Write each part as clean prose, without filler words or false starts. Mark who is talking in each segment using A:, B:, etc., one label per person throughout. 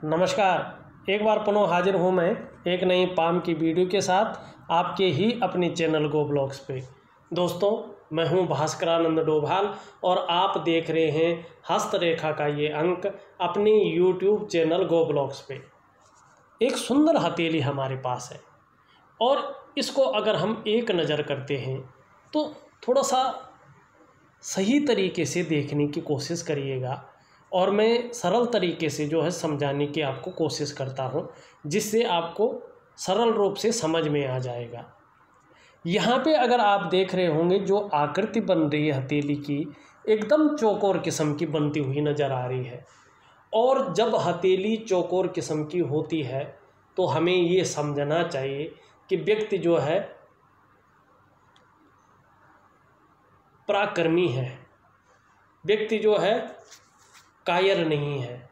A: नमस्कार। एक बार पुनः हाजिर हूँ मैं एक नई पाम की वीडियो के साथ आपके ही अपने चैनल गो ब्लॉग्स पे। दोस्तों, मैं हूँ भास्करानंद डोभाल और आप देख रहे हैं हस्तरेखा का ये अंक अपने YouTube चैनल गो ब्लॉग्स पे। एक सुंदर हथेली हमारे पास है और इसको अगर हम एक नज़र करते हैं तो थोड़ा सा सही तरीके से देखने की कोशिश करिएगा और मैं सरल तरीके से जो है समझाने की आपको कोशिश करता हूँ, जिससे आपको सरल रूप से समझ में आ जाएगा। यहाँ पे अगर आप देख रहे होंगे जो आकृति बन रही है हथेली की, एकदम चौकोर किस्म की बनती हुई नज़र आ रही है। और जब हथेली चौकोर किस्म की होती है तो हमें ये समझना चाहिए कि व्यक्ति जो है पराक्रमी है, व्यक्ति जो है कायर नहीं है,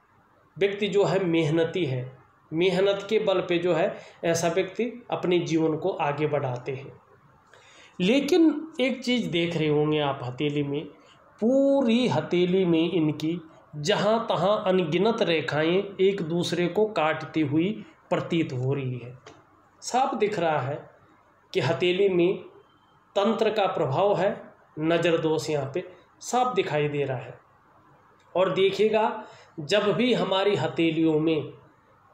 A: व्यक्ति जो है मेहनती है। मेहनत के बल पे जो है ऐसा व्यक्ति अपने जीवन को आगे बढ़ाते हैं। लेकिन एक चीज़ देख रहे होंगे आप हथेली में, पूरी हथेली में इनकी जहाँ तहाँ अनगिनत रेखाएं एक दूसरे को काटती हुई प्रतीत हो रही है। साफ दिख रहा है कि हथेली में तंत्र का प्रभाव है, नज़र दोष यहाँ पे साफ दिखाई दे रहा है। और देखिएगा, जब भी हमारी हथेलियों में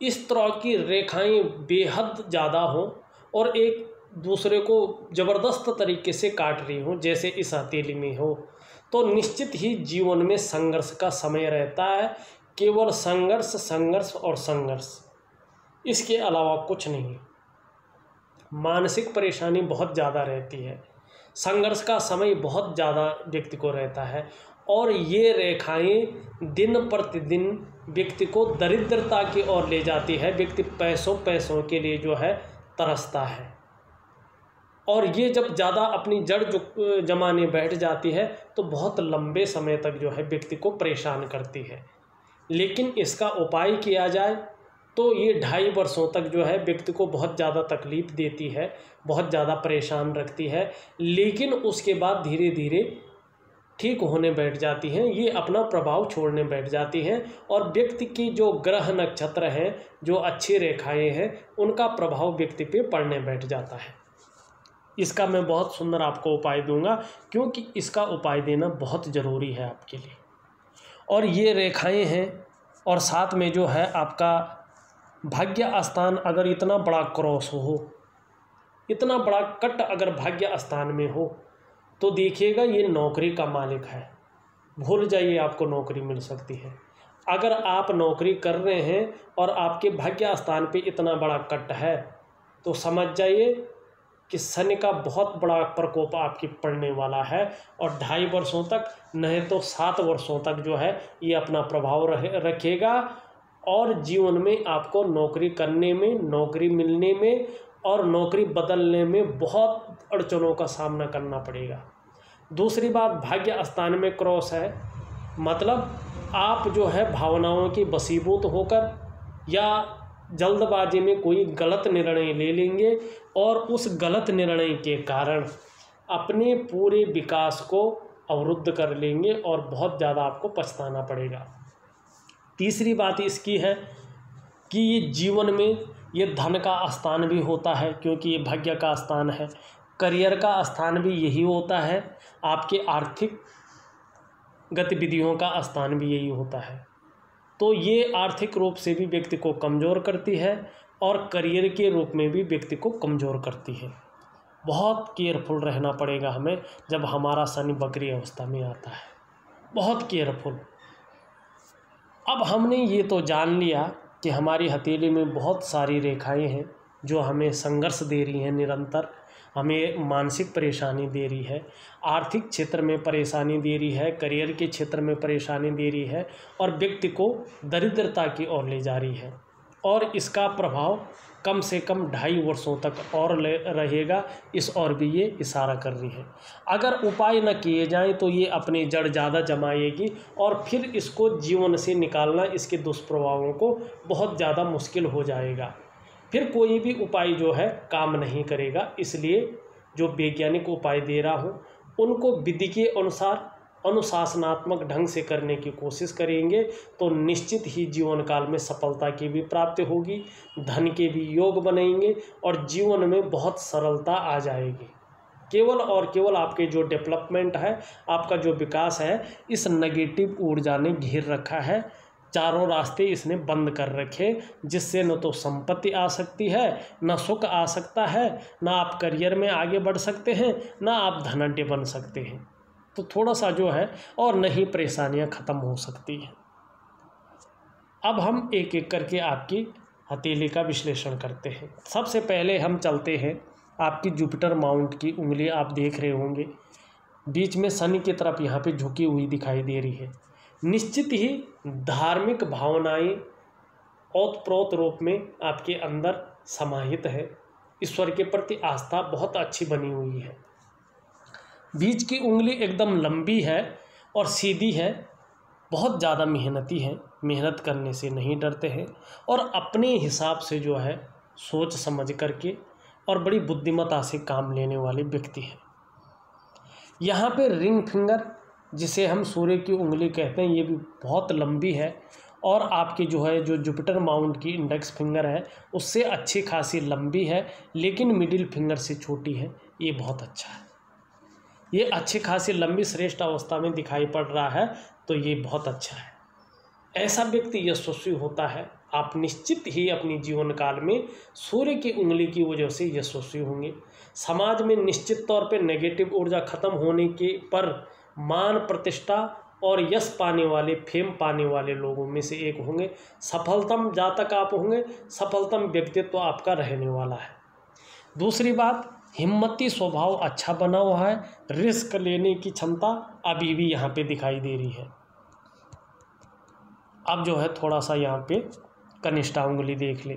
A: इस तरह की रेखाएं बेहद ज़्यादा हों और एक दूसरे को ज़बरदस्त तरीके से काट रही हों, जैसे इस हथेली में हो, तो निश्चित ही जीवन में संघर्ष का समय रहता है। केवल संघर्ष संघर्ष और संघर्ष, इसके अलावा कुछ नहीं। मानसिक परेशानी बहुत ज़्यादा रहती है, संघर्ष का समय बहुत ज़्यादा व्यक्ति को रहता है और ये रेखाएं दिन प्रतिदिन व्यक्ति को दरिद्रता की ओर ले जाती है। व्यक्ति पैसों के लिए जो है तरसता है और ये जब ज़्यादा अपनी जड़ जमाने बैठ जाती है तो बहुत लंबे समय तक जो है व्यक्ति को परेशान करती है। लेकिन इसका उपाय किया जाए तो ये 2.5 वर्षों तक जो है व्यक्ति को बहुत ज़्यादा तकलीफ़ देती है, बहुत ज़्यादा परेशान रखती है, लेकिन उसके बाद धीरे धीरे ठीक होने बैठ जाती हैं, ये अपना प्रभाव छोड़ने बैठ जाती हैं और व्यक्ति की जो ग्रह नक्षत्र हैं, जो अच्छी रेखाएं हैं, उनका प्रभाव व्यक्ति पे पड़ने बैठ जाता है। इसका मैं बहुत सुंदर आपको उपाय दूंगा, क्योंकि इसका उपाय देना बहुत ज़रूरी है आपके लिए। और ये रेखाएं हैं और साथ में जो है आपका भाग्य स्थान, अगर इतना बड़ा क्रॉस हो, इतना बड़ा कट अगर भाग्य स्थान में हो तो देखिएगा ये नौकरी का मालिक है। भूल जाइए आपको नौकरी मिल सकती है। अगर आप नौकरी कर रहे हैं और आपके भाग्य स्थान पे इतना बड़ा कट है तो समझ जाइए कि शनि का बहुत बड़ा प्रकोप आपकी पड़ने वाला है और 2.5 वर्षों तक, नहीं तो 7 वर्षों तक जो है ये अपना प्रभाव रखेगा और जीवन में आपको नौकरी करने में, नौकरी मिलने में और नौकरी बदलने में बहुत अड़चनों का सामना करना पड़ेगा। दूसरी बात, भाग्य स्थान में क्रॉस है, मतलब आप जो है भावनाओं की वशीभूत होकर या जल्दबाजी में कोई गलत निर्णय ले लेंगे और उस गलत निर्णय के कारण अपने पूरे विकास को अवरुद्ध कर लेंगे और बहुत ज़्यादा आपको पछताना पड़ेगा। तीसरी बात इसकी है कि ये जीवन में ये धन का स्थान भी होता है, क्योंकि ये भाग्य का स्थान है। करियर का स्थान भी यही होता है, आपके आर्थिक गतिविधियों का स्थान भी यही होता है। तो ये आर्थिक रूप से भी व्यक्ति को कमज़ोर करती है और करियर के रूप में भी व्यक्ति को कमज़ोर करती है। बहुत केयरफुल रहना पड़ेगा हमें जब हमारा शनि वक्री अवस्था में आता है, बहुत केयरफुल। अब हमने ये तो जान लिया कि हमारी हथेली में बहुत सारी रेखाएं हैं जो हमें संघर्ष दे रही हैं, निरंतर हमें मानसिक परेशानी दे रही है, आर्थिक क्षेत्र में परेशानी दे रही है, करियर के क्षेत्र में परेशानी दे रही है और व्यक्ति को दरिद्रता की ओर ले जा रही है। और इसका प्रभाव कम से कम 2.5 वर्षों तक और रहेगा, इस ओर भी ये इशारा कर रही है। अगर उपाय न किए जाएं तो ये अपनी जड़ ज़्यादा जमाएगी और फिर इसको जीवन से निकालना, इसके दुष्प्रभावों को बहुत ज़्यादा मुश्किल हो जाएगा। फिर कोई भी उपाय जो है काम नहीं करेगा। इसलिए जो वैज्ञानिक उपाय दे रहा हूँ उनको विधि के अनुसार अनुशासनात्मक ढंग से करने की कोशिश करेंगे तो निश्चित ही जीवन काल में सफलता की भी प्राप्ति होगी, धन के भी योग बनेंगे और जीवन में बहुत सरलता आ जाएगी। केवल और केवल आपके जो डेवलपमेंट है, आपका जो विकास है, इस नेगेटिव ऊर्जा ने घेर रखा है। चारों रास्ते इसने बंद कर रखे, जिससे न तो संपत्ति आ सकती है, न सुख आ सकता है, न आप करियर में आगे बढ़ सकते हैं, न आप धनाढ्य बन सकते हैं। तो थोड़ा सा जो है और न ही परेशानियां खत्म हो सकती हैं। अब हम एक एक करके आपकी हथेली का विश्लेषण करते हैं। सबसे पहले हम चलते हैं, आपकी जुपिटर माउंट की उंगली आप देख रहे होंगे, बीच में शनि की तरफ यहाँ पे झुकी हुई दिखाई दे रही है। निश्चित ही धार्मिक भावनाएं ओतप्रोत रूप में आपके अंदर समाहित है। ईश्वर के प्रति आस्था बहुत अच्छी बनी हुई है। बीच की उंगली एकदम लंबी है और सीधी है, बहुत ज़्यादा मेहनती है, मेहनत करने से नहीं डरते हैं और अपने हिसाब से जो है सोच समझ करके और बड़ी बुद्धिमत्ता से काम लेने वाले व्यक्ति हैं। यहाँ पे रिंग फिंगर, जिसे हम सूर्य की उंगली कहते हैं, ये भी बहुत लंबी है और आपकी जो है जो जुपिटर माउंट की इंडेक्स फिंगर है उससे अच्छी खासी लंबी है, लेकिन मिडिल फिंगर से छोटी है। ये बहुत अच्छा है, ये अच्छी खासी लंबी श्रेष्ठ अवस्था में दिखाई पड़ रहा है, तो ये बहुत अच्छा है। ऐसा व्यक्ति यशस्वी होता है। आप निश्चित ही अपनी जीवन काल में सूर्य की उंगली की वजह से यशस्वी होंगे। समाज में निश्चित तौर पे नेगेटिव ऊर्जा खत्म होने के पर मान प्रतिष्ठा और यश पाने वाले, फेम पाने वाले लोगों में से एक होंगे। सफलतम जातक आप होंगे, सफलतम व्यक्तित्व आपका रहने वाला है। दूसरी बात, हिम्मती स्वभाव अच्छा बना हुआ है, रिस्क लेने की क्षमता अभी भी यहाँ पे दिखाई दे रही है। अब जो है थोड़ा सा यहाँ पे कनिष्ठा उंगली देख ले।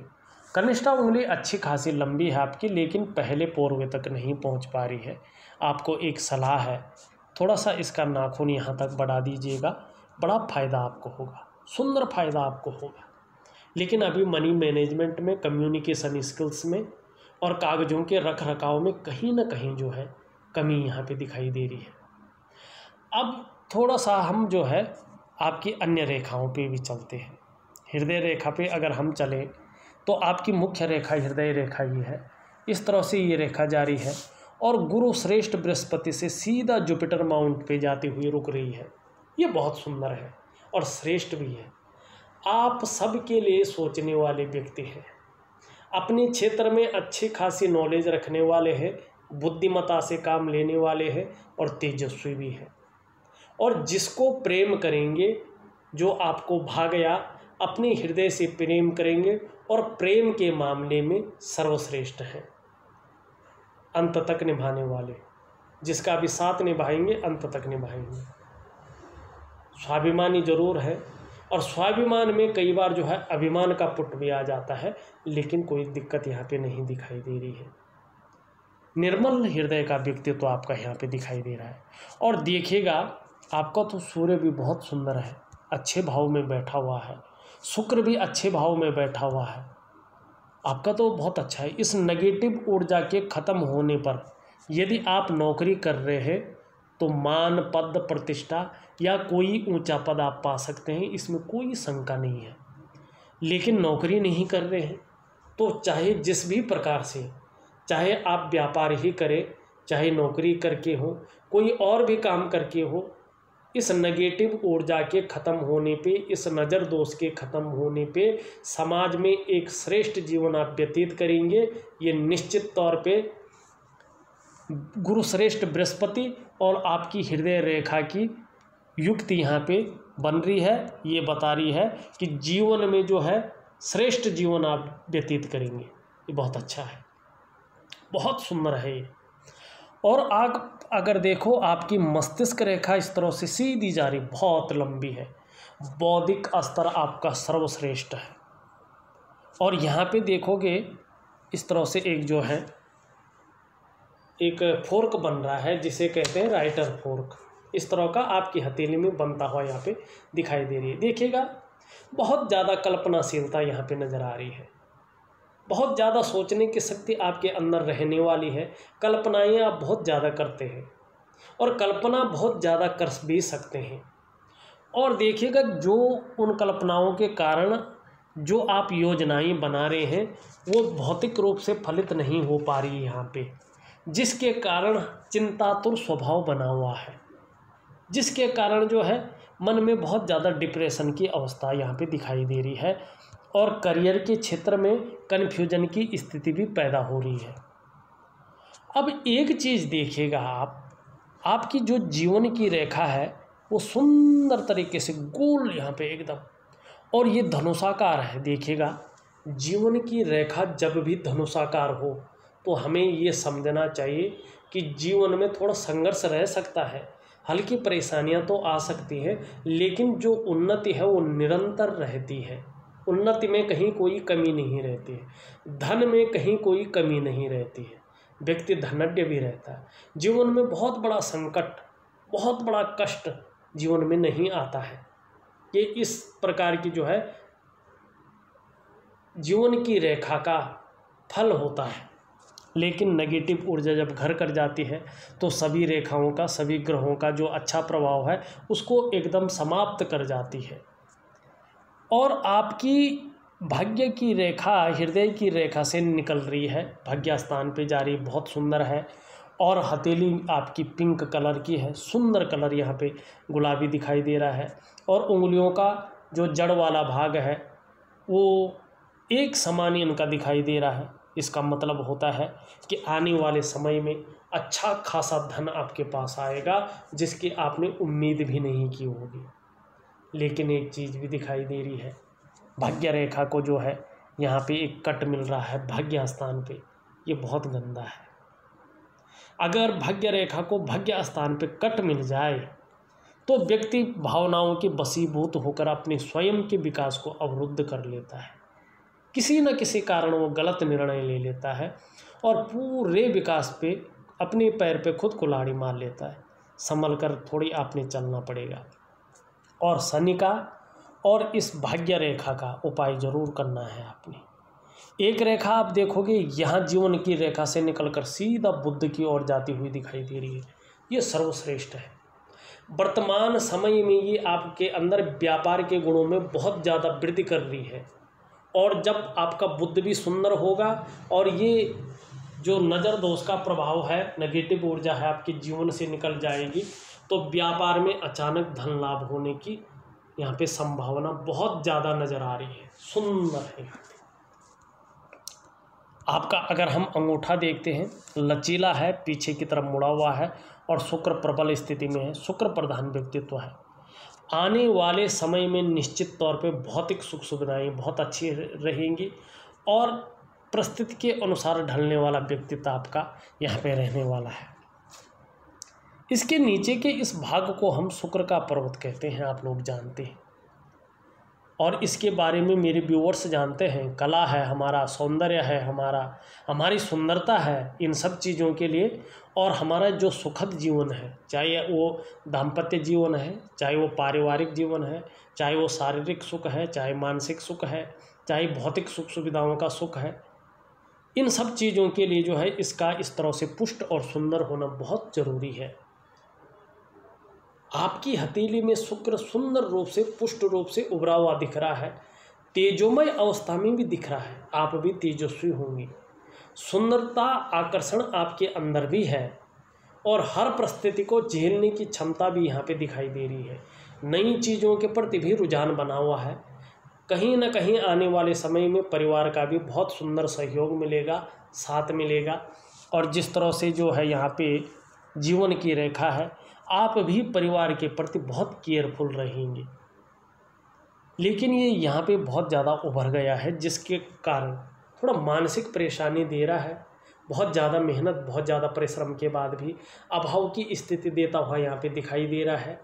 A: कनिष्ठा उंगली अच्छी खासी लंबी है आपकी, लेकिन पहले पोरवे तक नहीं पहुँच पा रही है। आपको एक सलाह है, थोड़ा सा इसका नाखून यहाँ तक बढ़ा दीजिएगा, बड़ा फ़ायदा आपको होगा, सुंदर फ़ायदा आपको होगा। लेकिन अभी मनी मैनेजमेंट में, कम्युनिकेशन स्किल्स में और कागज़ों के रख रखाव में कहीं ना कहीं जो है कमी यहाँ पे दिखाई दे रही है। अब थोड़ा सा हम जो है आपकी अन्य रेखाओं पे भी चलते हैं। हृदय रेखा पे अगर हम चलें तो आपकी मुख्य रेखा हृदय रेखा ही है। इस तरह से ये रेखा जारी है और गुरु श्रेष्ठ बृहस्पति से सीधा जुपिटर माउंट पे जाती हुई रुक रही है। ये बहुत सुंदर है और श्रेष्ठ भी है। आप सबके लिए सोचने वाले व्यक्ति हैं, अपने क्षेत्र में अच्छी खासी नॉलेज रखने वाले हैं, बुद्धिमत्ता से काम लेने वाले हैं और तेजस्वी भी हैं। और जिसको प्रेम करेंगे, जो आपको भा गया, अपने हृदय से प्रेम करेंगे और प्रेम के मामले में सर्वश्रेष्ठ हैं, अंत तक निभाने वाले, जिसका भी साथ निभाएंगे अंत तक निभाएंगे। स्वाभिमानी जरूर है और स्वाभिमान में कई बार जो है अभिमान का पुट भी आ जाता है, लेकिन कोई दिक्कत यहाँ पे नहीं दिखाई दे रही है। निर्मल हृदय का व्यक्तित्व आपका यहाँ पे दिखाई दे रहा है। और देखिएगा, आपका तो सूर्य भी बहुत सुंदर है, अच्छे भाव में बैठा हुआ है, शुक्र भी अच्छे भाव में बैठा हुआ है, आपका तो बहुत अच्छा है। इस नेगेटिव ऊर्जा के ख़त्म होने पर यदि आप नौकरी कर रहे हैं तो मान, पद, प्रतिष्ठा या कोई ऊंचा पद आप पा सकते हैं, इसमें कोई शंका नहीं है। लेकिन नौकरी नहीं कर रहे हैं तो चाहे जिस भी प्रकार से, चाहे आप व्यापार ही करें, चाहे नौकरी करके हो, कोई और भी काम करके हो, इस नेगेटिव ऊर्जा के ख़त्म होने पे, इस नज़र दोष के ख़त्म होने पे समाज में एक श्रेष्ठ जीवन आप व्यतीत करेंगे। ये निश्चित तौर पे गुरु श्रेष्ठ बृहस्पति और आपकी हृदय रेखा की युक्ति यहाँ पे बन रही है। ये बता रही है कि जीवन में जो है श्रेष्ठ जीवन आप व्यतीत करेंगे। ये बहुत अच्छा है, बहुत सुंदर है ये। और अगर देखो, आपकी मस्तिष्क रेखा इस तरह से सीधी जा रही, बहुत लंबी है, बौद्धिक स्तर आपका सर्वश्रेष्ठ है। और यहाँ पे देखोगे इस तरह से एक जो है एक फोर्क बन रहा है, जिसे कहते हैं राइटर फोर्क, इस तरह का आपकी हथेली में बनता हुआ यहाँ पे दिखाई दे रही है। देखिएगा, बहुत ज़्यादा कल्पनाशीलता यहाँ पे नज़र आ रही है, बहुत ज़्यादा सोचने की शक्ति आपके अंदर रहने वाली है, कल्पनाएं आप बहुत ज़्यादा करते हैं। और कल्पना बहुत ज़्यादा कर भी सकते हैं। और देखिएगा जो उन कल्पनाओं के कारण जो आप योजनाएं बना रहे हैं वो भौतिक रूप से फलित नहीं हो पा रही है यहाँ पे, जिसके कारण चिंतातुर स्वभाव बना हुआ है, जिसके कारण जो है मन में बहुत ज़्यादा डिप्रेशन की अवस्था यहाँ पे दिखाई दे रही है और करियर के क्षेत्र में कन्फ्यूजन की स्थिति भी पैदा हो रही है। अब एक चीज़ देखिएगा, आपकी जो जीवन की रेखा है वो सुंदर तरीके से गोल यहाँ पे एकदम, और ये धनुषाकार है। देखिएगा जीवन की रेखा जब भी धनुषाकार हो तो हमें ये समझना चाहिए कि जीवन में थोड़ा संघर्ष रह सकता है, हल्की परेशानियां तो आ सकती हैं, लेकिन जो उन्नति है वो निरंतर रहती है। उन्नति में कहीं कोई कमी नहीं रहती है, धन में कहीं कोई कमी नहीं रहती है, व्यक्ति धनाढ्य भी रहता है। जीवन में बहुत बड़ा संकट, बहुत बड़ा कष्ट जीवन में नहीं आता है। ये इस प्रकार की जो है जीवन की रेखा का फल होता है। लेकिन नेगेटिव ऊर्जा जब घर कर जाती है तो सभी रेखाओं का, सभी ग्रहों का जो अच्छा प्रभाव है उसको एकदम समाप्त कर जाती है। और आपकी भाग्य की रेखा हृदय की रेखा से निकल रही है, भाग्य स्थान पे जा रही, बहुत सुंदर है। और हथेली आपकी पिंक कलर की है, सुंदर कलर यहाँ पे गुलाबी दिखाई दे रहा है। और उंगलियों का जो जड़ वाला भाग है वो एक समान इनका दिखाई दे रहा है। इसका मतलब होता है कि आने वाले समय में अच्छा खासा धन आपके पास आएगा जिसकी आपने उम्मीद भी नहीं की होगी। लेकिन एक चीज़ भी दिखाई दे रही है, भाग्य रेखा को जो है यहाँ पे एक कट मिल रहा है भाग्य स्थान पे, ये बहुत गंदा है। अगर भाग्य रेखा को भाग्य स्थान पे कट मिल जाए तो व्यक्ति भावनाओं के वशीभूत होकर अपने स्वयं के विकास को अवरुद्ध कर लेता है, किसी न किसी कारण वो गलत निर्णय ले लेता है और पूरे विकास पे अपने पैर पे खुद कुल्हाड़ी मार लेता है। संभल कर थोड़ी आपने चलना पड़ेगा। और शनि का और इस भाग्य रेखा का उपाय जरूर करना है आपने। एक रेखा आप देखोगे यहाँ जीवन की रेखा से निकलकर सीधा बुध की ओर जाती हुई दिखाई दे रही है, ये सर्वश्रेष्ठ है। वर्तमान समय में ये आपके अंदर व्यापार के गुणों में बहुत ज़्यादा वृद्धि कर रही है। और जब आपका बुध भी सुंदर होगा और ये जो नज़र दोष का प्रभाव है, नेगेटिव ऊर्जा है आपके जीवन से निकल जाएगी, तो व्यापार में अचानक धन लाभ होने की यहाँ पे संभावना बहुत ज़्यादा नज़र आ रही है, सुंदर है। आपका अगर हम अंगूठा देखते हैं लचीला है, पीछे की तरफ मुड़ा हुआ है और शुक्र प्रबल स्थिति में है, शुक्र प्रधान व्यक्तित्व है। आने वाले समय में निश्चित तौर पे भौतिक सुख सुविधाएं बहुत अच्छी रहेंगी और परिस्थिति के अनुसार ढलने वाला व्यक्तित्व आपका यहाँ पे रहने वाला है। इसके नीचे के इस भाग को हम शुक्र का पर्वत कहते हैं, आप लोग जानते हैं और इसके बारे में मेरे व्यूअर्स जानते हैं। कला है हमारा, सौंदर्य है हमारी सुंदरता है, इन सब चीज़ों के लिए। और हमारा जो सुखद जीवन है, चाहे वो दाम्पत्य जीवन है, चाहे वो पारिवारिक जीवन है, चाहे वो शारीरिक सुख है, चाहे मानसिक सुख है, चाहे भौतिक सुख सुविधाओं का सुख है, इन सब चीज़ों के लिए जो है इसका इस तरह से पुष्ट और सुंदर होना बहुत ज़रूरी है। आपकी हथेली में शुक्र सुंदर रूप से, पुष्ट रूप से उभरा हुआ दिख रहा है, तेजोमय अवस्था में भी दिख रहा है, आप भी तेजस्वी होंगी। सुंदरता, आकर्षण आपके अंदर भी है और हर परिस्थिति को झेलने की क्षमता भी यहाँ पे दिखाई दे रही है। नई चीज़ों के प्रति भी रुझान बना हुआ है। कहीं ना कहीं आने वाले समय में परिवार का भी बहुत सुंदर सहयोग मिलेगा, साथ मिलेगा। और जिस तरह से जो है यहाँ पे जीवन की रेखा है, आप भी परिवार के प्रति बहुत केयरफुल रहेंगे। लेकिन ये यहाँ पे बहुत ज़्यादा उभर गया है, जिसके कारण थोड़ा मानसिक परेशानी दे रहा है। बहुत ज़्यादा मेहनत, बहुत ज़्यादा परिश्रम के बाद भी अभाव की स्थिति देता हुआ यहाँ पे दिखाई दे रहा है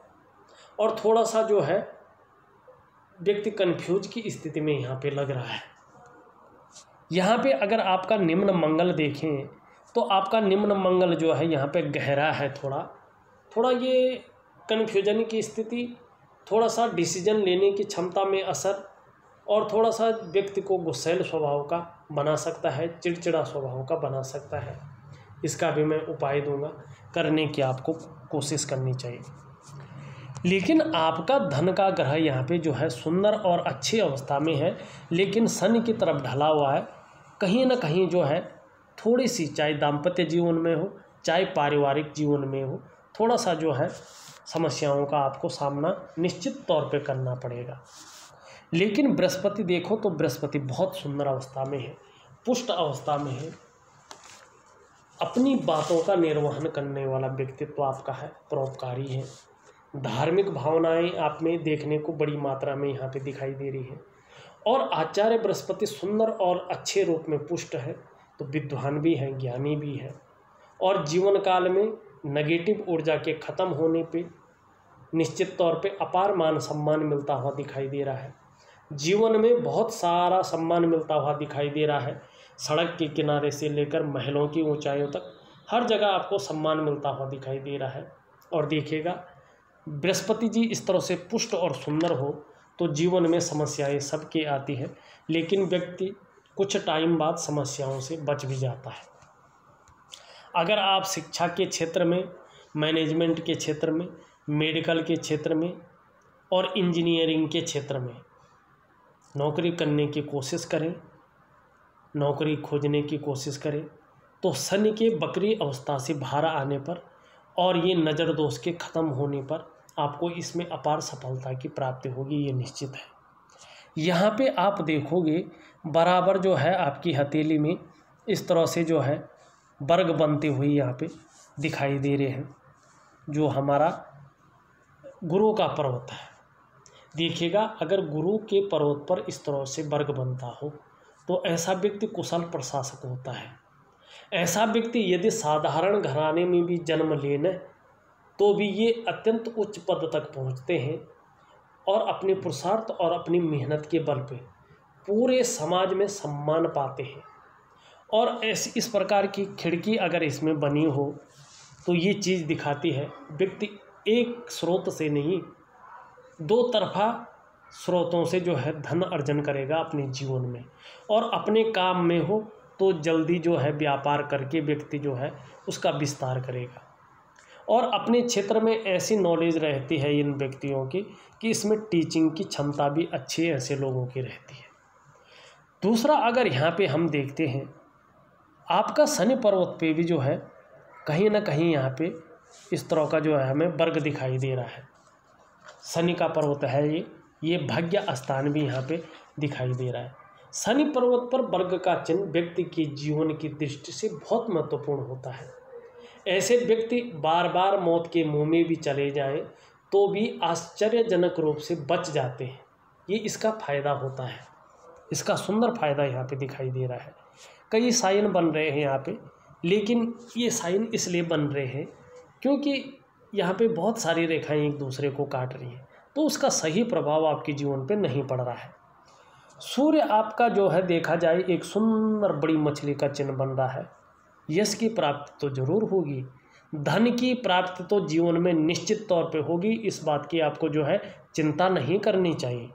A: और थोड़ा सा जो है व्यक्ति कन्फ्यूज की स्थिति में यहाँ पे लग रहा है। यहाँ पे अगर आपका निम्न मंगल देखें तो आपका निम्न मंगल जो है यहाँ पे गहरा है, थोड़ा ये कन्फ्यूजन की स्थिति, थोड़ा सा डिसीजन लेने की क्षमता में असर और थोड़ा सा व्यक्ति को गुस्सैल स्वभाव का बना सकता है, चिड़चिड़ा स्वभाव का बना सकता है। इसका भी मैं उपाय दूंगा, करने की आपको कोशिश करनी चाहिए। लेकिन आपका धन का ग्रह यहाँ पे जो है सुंदर और अच्छी अवस्था में है, लेकिन शनि की तरफ ढला हुआ है। कहीं ना कहीं जो है थोड़ी सी, चाहे दाम्पत्य जीवन में हो चाहे पारिवारिक जीवन में हो, थोड़ा सा जो है समस्याओं का आपको सामना निश्चित तौर पे करना पड़ेगा। लेकिन बृहस्पति देखो तो बृहस्पति बहुत सुंदर अवस्था में है, पुष्ट अवस्था में है। अपनी बातों का निर्वहन करने वाला व्यक्तित्व आपका है, परोपकारी है। धार्मिक भावनाएं आप में देखने को बड़ी मात्रा में यहाँ पे दिखाई दे रही है। और आचार्य बृहस्पति सुंदर और अच्छे रूप में पुष्ट है, तो विद्वान भी है, ज्ञानी भी है। और जीवन काल में नेगेटिव ऊर्जा के ख़त्म होने पे निश्चित तौर पे अपार मान सम्मान मिलता हुआ दिखाई दे रहा है। जीवन में बहुत सारा सम्मान मिलता हुआ दिखाई दे रहा है। सड़क के किनारे से लेकर महलों की ऊंचाइयों तक हर जगह आपको सम्मान मिलता हुआ दिखाई दे रहा है। और देखिएगा बृहस्पति जी इस तरह से पुष्ट और सुंदर हो तो जीवन में समस्याएं सबके आती है, लेकिन व्यक्ति कुछ टाइम बाद समस्याओं से बच भी जाता है। अगर आप शिक्षा के क्षेत्र में, मैनेजमेंट के क्षेत्र में, मेडिकल के क्षेत्र में और इंजीनियरिंग के क्षेत्र में नौकरी करने की कोशिश करें, नौकरी खोजने की कोशिश करें, तो शनि के वक्री अवस्था से बाहर आने पर और ये नज़र दोष के ख़त्म होने पर आपको इसमें अपार सफलता की प्राप्ति होगी, ये निश्चित है। यहाँ पे आप देखोगे बराबर जो है आपकी हथेली में इस तरह से जो है वर्ग बनते हुए यहाँ पे दिखाई दे रहे हैं, जो हमारा गुरु का पर्वत है। देखिएगा अगर गुरु के पर्वत पर इस तरह से वर्ग बनता हो तो ऐसा व्यक्ति कुशल प्रशासक होता है। ऐसा व्यक्ति यदि साधारण घराने में भी जन्म लेने तो भी ये अत्यंत उच्च पद तक पहुंचते हैं और अपने पुरुषार्थ और अपनी मेहनत के बल पे पूरे समाज में सम्मान पाते हैं। और ऐसी इस प्रकार की खिड़की अगर इसमें बनी हो तो ये चीज़ दिखाती है व्यक्ति एक स्रोत से नहीं, दो तरफा स्रोतों से जो है धन अर्जन करेगा अपने जीवन में। और अपने काम में हो तो जल्दी जो है व्यापार करके व्यक्ति जो है उसका विस्तार करेगा। और अपने क्षेत्र में ऐसी नॉलेज रहती है इन व्यक्तियों की कि इसमें टीचिंग की क्षमता भी अच्छी ऐसे लोगों की रहती है। दूसरा, अगर यहाँ पे हम देखते हैं आपका शनि पर्वत पे भी जो है कहीं ना कहीं यहाँ पे इस तरह का जो है हमें वर्ग दिखाई दे रहा है। शनि का पर्वत है ये भाग्य स्थान भी यहाँ पे दिखाई दे रहा है। शनि पर्वत पर वर्ग का चिन्ह व्यक्ति के जीवन की दृष्टि से बहुत महत्वपूर्ण होता है। ऐसे व्यक्ति बार बार मौत के मुंह में भी चले जाएं तो भी आश्चर्यजनक रूप से बच जाते हैं। ये इसका फायदा होता है, इसका सुंदर फायदा यहाँ पे दिखाई दे रहा है। कई साइन बन रहे हैं यहाँ पे, लेकिन ये साइन इसलिए बन रहे हैं क्योंकि यहाँ पे बहुत सारी रेखाएं एक दूसरे को काट रही हैं, तो उसका सही प्रभाव आपके जीवन पे नहीं पड़ रहा है। सूर्य आपका जो है देखा जाए एक सुंदर बड़ी मछली का चिन्ह बन रहा है। यश की प्राप्ति तो जरूर होगी, धन की प्राप्ति तो जीवन में निश्चित तौर पे होगी, इस बात की आपको जो है चिंता नहीं करनी चाहिए।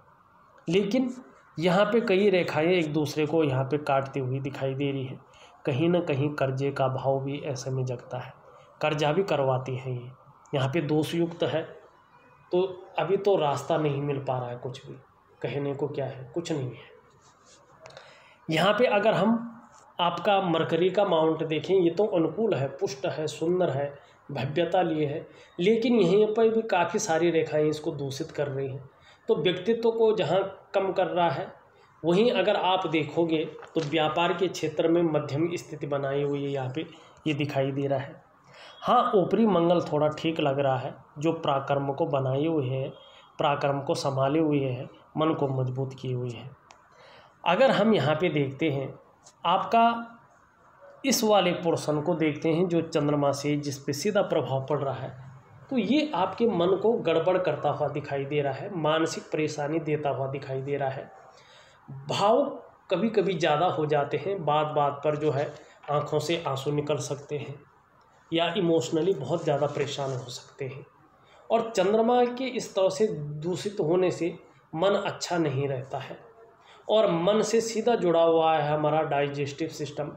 A: लेकिन यहाँ पे कई रेखाएं एक दूसरे को यहाँ पे काटती हुई दिखाई दे रही है। कहीं ना कहीं कर्जे का भाव भी ऐसे में जगता है, कर्जा भी करवाती है। ये यहाँ पे दोष युक्त है, तो अभी तो रास्ता नहीं मिल पा रहा है। कुछ भी कहने को क्या है, कुछ नहीं है। यहाँ पे अगर हम आपका मरकरी का माउंट देखें, ये तो अनुकूल है, पुष्ट है, सुंदर है, भव्यता लिए है, लेकिन यहीं पर भी काफ़ी सारी रेखाएं इसको दूषित कर रही हैं, तो व्यक्तित्व को जहाँ कम कर रहा है। वहीं अगर आप देखोगे तो व्यापार के क्षेत्र में मध्यम स्थिति बनाई हुई है, यहाँ पे ये दिखाई दे रहा है। हाँ, ऊपरी मंगल थोड़ा ठीक लग रहा है, जो पराक्रम को बनाए हुए है, पराक्रम को संभाले हुए है, मन को मजबूत किए हुए है। अगर हम यहाँ पे देखते हैं आपका इस वाले पोर्शन को देखते हैं जो चंद्रमा से जिस पे सीधा प्रभाव पड़ रहा है, तो ये आपके मन को गड़बड़ करता हुआ दिखाई दे रहा है, मानसिक परेशानी देता हुआ दिखाई दे रहा है। भाव कभी कभी ज़्यादा हो जाते हैं, बात बात पर जो है आँखों से आंसू निकल सकते हैं या इमोशनली बहुत ज़्यादा परेशान हो सकते हैं। और चंद्रमा के इस तरह से दूषित होने से मन अच्छा नहीं रहता है, और मन से सीधा जुड़ा हुआ है हमारा डाइजेस्टिव सिस्टम।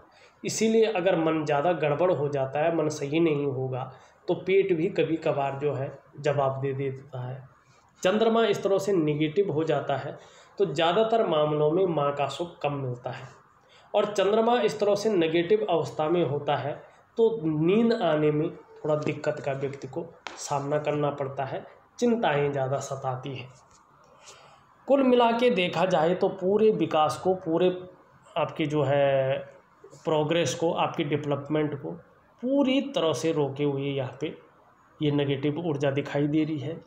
A: इसीलिए अगर मन ज़्यादा गड़बड़ हो जाता है, मन सही नहीं होगा, तो पेट भी कभी कभार जो है जवाब दे देता है। चंद्रमा इस तरह से निगेटिव हो जाता है तो ज़्यादातर मामलों में माँ का सुख कम मिलता है। और चंद्रमा इस तरह से नेगेटिव अवस्था में होता है तो नींद आने में थोड़ा दिक्कत का व्यक्ति को सामना करना पड़ता है, चिंताएं ज़्यादा सताती हैं। कुल मिला के देखा जाए तो पूरे विकास को, पूरे आपके जो है प्रोग्रेस को, आपकी डेवलपमेंट को पूरी तरह से रोके हुए यहाँ पे ये नेगेटिव ऊर्जा दिखाई दे रही है।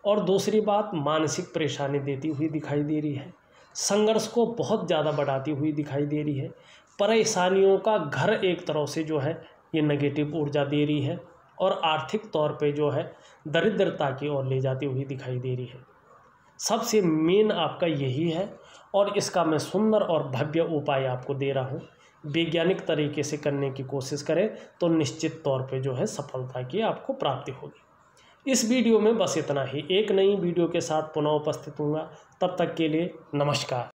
A: और दूसरी बात, मानसिक परेशानी देती हुई दिखाई दे रही है, संघर्ष को बहुत ज़्यादा बढ़ाती हुई दिखाई दे रही है, परेशानियों का घर एक तरह से जो है ये नेगेटिव ऊर्जा दे रही है और आर्थिक तौर पे जो है दरिद्रता की ओर ले जाती हुई दिखाई दे रही है। सबसे मेन आपका यही है और इसका मैं सुंदर और भव्य उपाय आपको दे रहा हूँ। वैज्ञानिक तरीके से करने की कोशिश करें तो निश्चित तौर पे जो है सफलता की आपको प्राप्ति होगी। इस वीडियो में बस इतना ही। एक नई वीडियो के साथ पुनः उपस्थित हूँगा, तब तक के लिए नमस्कार।